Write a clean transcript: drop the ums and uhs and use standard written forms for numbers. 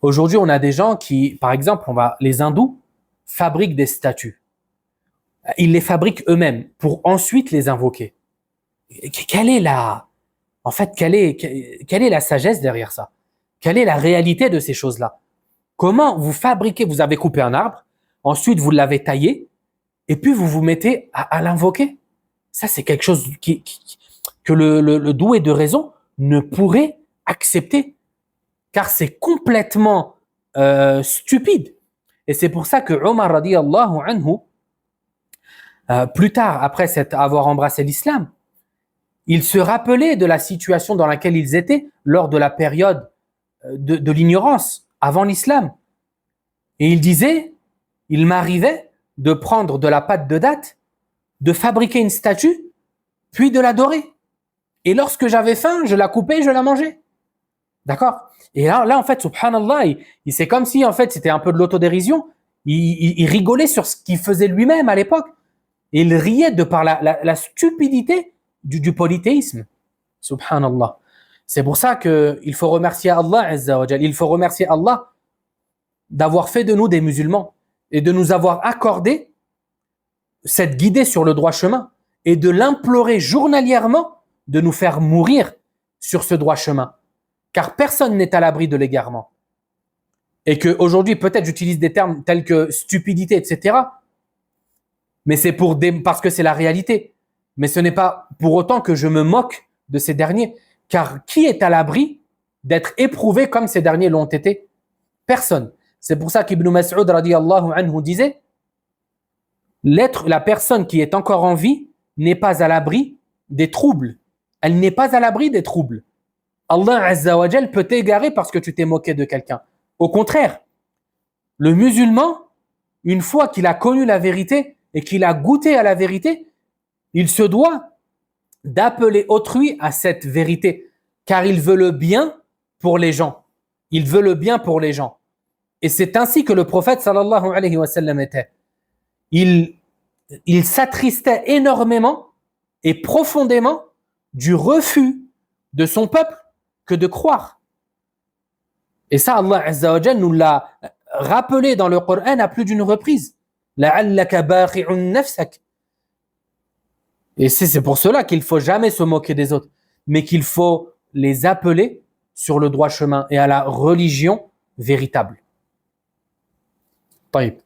Aujourd'hui, on a des gens qui, par exemple, les hindous fabriquent des statues. Ils les fabriquent eux-mêmes pour ensuite les invoquer. Quelle est quelle est la sagesse derrière ça? Quelle est la réalité de ces choses-là? Comment vous fabriquez, vous avez coupé un arbre, ensuite vous l'avez taillé, et puis vous vous mettez à l'invoquer. Ça, c'est quelque chose que le doué de raison ne pourrait accepter, car c'est complètement stupide. Et c'est pour ça que Omar radiyallahu anhu, plus tard, après avoir embrassé l'islam, il se rappelait de la situation dans laquelle ils étaient lors de la période de l'ignorance, avant l'islam. Et il disait, il m'arrivait de prendre de la pâte de date, de fabriquer une statue, puis de l'adorer. Et lorsque j'avais faim, je la coupais et je la mangeais. D'accord? Et là, en fait, subhanallah, c'est comme si, en fait, c'était un peu de l'autodérision. Il rigolait sur ce qu'il faisait lui-même à l'époque. Et il riait de par la stupidité du polythéisme. Subhanallah. C'est pour ça qu'il faut remercier Allah Azza wa Jal. Il faut remercier Allah d'avoir fait de nous des musulmans et de nous avoir accordé cette guidée sur le droit chemin et de l'implorer journalièrement de nous faire mourir sur ce droit chemin. Car personne n'est à l'abri de l'égarement. Et qu'aujourd'hui, peut-être j'utilise des termes tels que stupidité, etc. Mais c'est parce que c'est la réalité. Mais ce n'est pas pour autant que je me moque de ces derniers. Car qui est à l'abri d'être éprouvé comme ces derniers l'ont été? Personne. C'est pour ça qu'Ibn Mas'ud radiyallahu anhu disait, la personne qui est encore en vie n'est pas à l'abri des troubles. Elle n'est pas à l'abri des troubles. Allah Azza wa Jal peut t'égarer parce que tu t'es moqué de quelqu'un. Au contraire, le musulman, une fois qu'il a connu la vérité et qu'il a goûté à la vérité, il se doit d'appeler autrui à cette vérité, car il veut le bien pour les gens. Il veut le bien pour les gens. Et c'est ainsi que le prophète sallallahu alayhi wa sallam était. Il s'attristait énormément et profondément du refus de son peuple que de croire. Et ça, Allah Azza wa Jal nous l'a rappelé dans le Coran à plus d'une reprise. لَعَلَّكَ بَاخِعٌ نَفْسَكَ. Et c'est pour cela qu'il ne faut jamais se moquer des autres, mais qu'il faut les appeler sur le droit chemin et à la religion véritable. طيب.